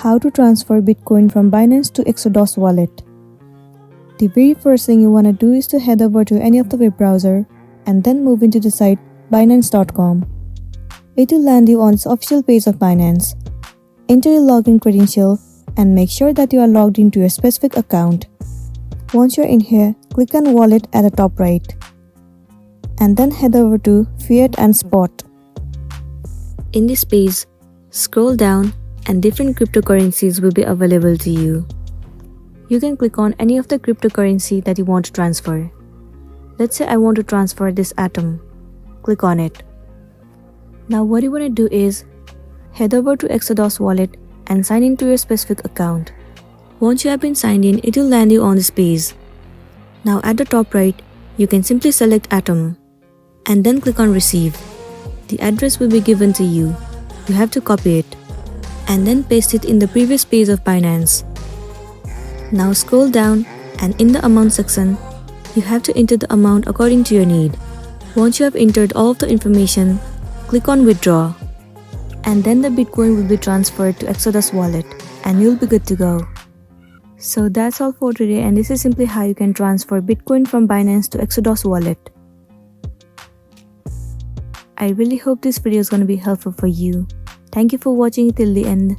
How to transfer Bitcoin from Binance to Exodus wallet. The very first thing you want to do is to head over to any of the web browser and then move into the site Binance.com. It will land you on its official page of Binance. Enter your login credential and make sure that you are logged into your specific account. Once you're in here, click on Wallet at the top right. And then head over to Fiat and Spot. In this page, scroll down and different cryptocurrencies will be available to you. You can click on any of the cryptocurrency that you want to transfer. Let's say I want to transfer this Atom. Click on it. Now what you want to do is head over to Exodus wallet and sign into your specific account. Once you have been signed in, it will land you on this page. Now at the top right, you can simply select Atom and then click on Receive. The address will be given to you. You have to copy it and then paste it in the previous page of Binance. Now scroll down and in the amount section, you have to enter the amount according to your need. Once you have entered all of the information, click on Withdraw. And then the Bitcoin will be transferred to Exodus wallet and you'll be good to go. So that's all for today, and this is simply how you can transfer Bitcoin from Binance to Exodus wallet. I really hope this video is going to be helpful for you. Thank you for watching till the end.